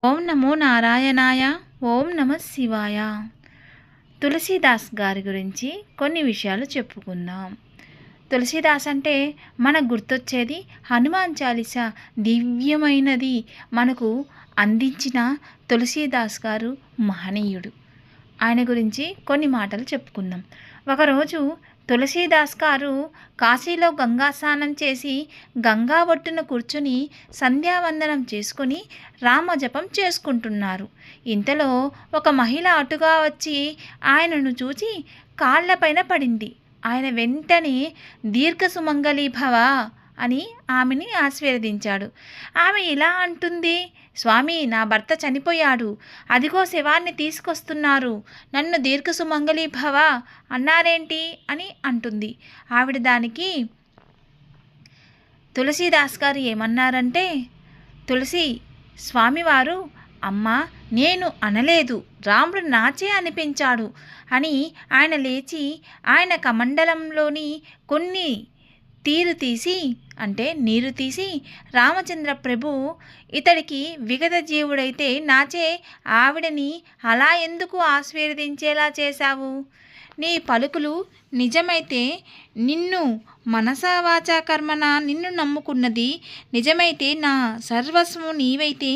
ఓం నమో నారాయణాయ. ఓం నమ శివాయ. తులసీదాస్ గారి గురించి కొన్ని విషయాలు చెప్పుకుందాం. తులసీదాస్ అంటే మనకు గుర్తొచ్చేది హనుమాన్ చాలీసా దివ్యమైనది మనకు అందించిన తులసీదాస్ గారు మహనీయుడు. ఆయన గురించి కొన్ని మాటలు చెప్పుకుందాం. ఒకరోజు తులసీదాస్ గారు కాశీలో గంగా స్నానం చేసి గంగా ఒడ్డున కూర్చొని సంధ్యావందనం చేసుకుని రామజపం చేసుకుంటున్నారు. ఇంతలో ఒక మహిళ అటుగా వచ్చి ఆయనను చూచి కాళ్లపైన పడింది. ఆయన వెంటనే దీర్ఘ సుమంగళీ భవ అని ఆమెని ఆశీర్వదించాడు. ఆమె ఇలా అంటుంది, స్వామి, నా భర్త చనిపోయాడు, అదిగో శవాన్ని తీసుకొస్తున్నారు, నన్ను దీర్ఘ సుమంగళీ భవ అన్నారేంటి అని అంటుంది. ఆవిడ దానికి తులసీదాస్ గారు ఏమన్నారంటే, తులసి స్వామివారు అమ్మా నేను అనలేదు, రాముడు నాచే అనిపించాడు అని ఆయన లేచి ఆయన కమండలంలోని కొన్ని నీరు తీసి రామచంద్ర ప్రభు ఇతడికి విగత జీవుడైతే నాచే ఆవిడని అలా ఎందుకు ఆశీర్వదించేలా చేశావు? నీ పలుకులు నిజమైతే, నిన్ను మనసా వాచా కర్మన నిన్ను నమ్ముకున్నది నిజమైతే, నా సర్వస్వం నీవైతే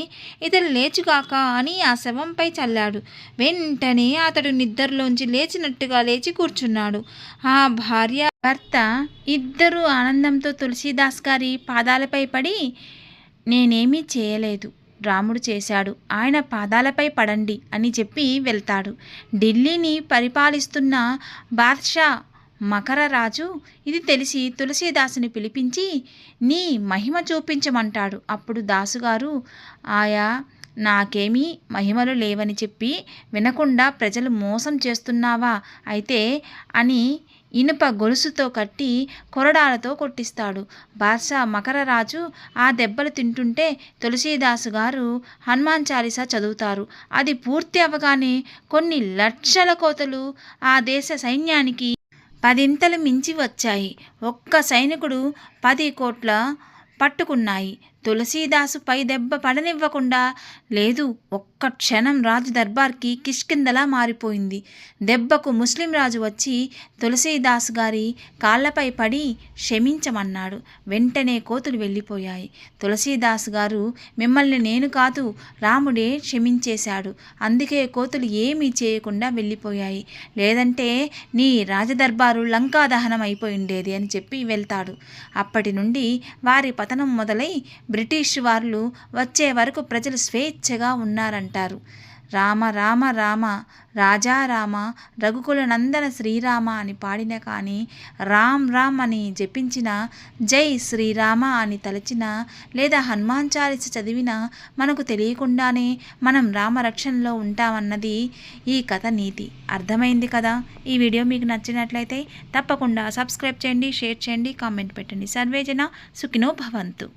ఇతడు లేచుగాక అని ఆ శవంపై చల్లాడు. వెంటనే అతడు నిద్రలోంచి లేచినట్టుగా లేచి కూర్చున్నాడు. ఆ భార్య భర్త ఇద్దరూ ఆనందంతో తులసీదాస్ గారి పాదాలపై పడి, నేనేమీ చేయలేదు, రాముడు చేశాడు, ఆయన పాదాలపై పడండి అని చెప్పి వెళ్తాడు. ఢిల్లీని పరిపాలిస్తున్న బాద్షా మకరరాజు ఇది తెలిసి తులసీదాసుని పిలిపించి నీ మహిమ చూపించమంటాడు. అప్పుడు దాసుగారు, ఆయా నాకేమీ మహిమలు లేవని చెప్పి వినకుండా ప్రజలు మోసం చేస్తున్నావా అయితే అని ఇనుప గొలుసుతో కట్టి కొరడాలతో కొట్టిస్తాడు. బాద్షా మకరరాజు ఆ దెబ్బలు తింటుంటే తులసీదాసు గారు హనుమాన్ చాలీసా చదువుతారు. అది పూర్తి అవగానే కొన్ని లక్షల కోతలు ఆ దేశ సైన్యానికి 10 మించి వచ్చాయి. ఒక్క సైనికుడు 10 కోట్ల పట్టుకున్నాయి. తులసీదాసు పై దెబ్బ పడనివ్వకుండా లేదు. ఒక్క క్షణం రాజు దర్బార్కి కిష్కిందలా మారిపోయింది. దెబ్బకు ముస్లిం రాజు వచ్చి తులసీదాసు గారి కాళ్లపై పడి క్షమించమన్నాడు. వెంటనే కోతులు వెళ్ళిపోయాయి. తులసీదాసు గారు, మిమ్మల్ని నేను కాదు, రాముడే క్షమించేశాడు, అందుకే కోతులు ఏమీ చేయకుండా వెళ్ళిపోయాయి, లేదంటే నీ రాజదర్బారు లంకా దహనం అయిపోయిండేది అని చెప్పి వెళ్తాడు. అప్పటి నుండి వారి పతనం మొదలై బ్రిటిష్ వాళ్ళు వచ్చే వరకు ప్రజలు స్వేచ్ఛగా ఉన్నారంటారు. రామ రామ రామ రాజా రామ రఘుకుల నందన శ్రీరామ అని పాడిన కానీ, రామ్ రామ్ అని జపించిన, జై శ్రీరామ అని తలచిన, లేదా హనుమాన్ చాలీస చదివిన మనకు తెలియకుండానే మనం రామరక్షణలో ఉంటామన్నది ఈ కథ నీతి. అర్థమైంది కదా? ఈ వీడియో మీకు నచ్చినట్లయితే తప్పకుండా సబ్స్క్రైబ్ చేయండి, షేర్ చేయండి, కామెంట్ పెట్టండి. సర్వేజన సుఖినో భవంతు.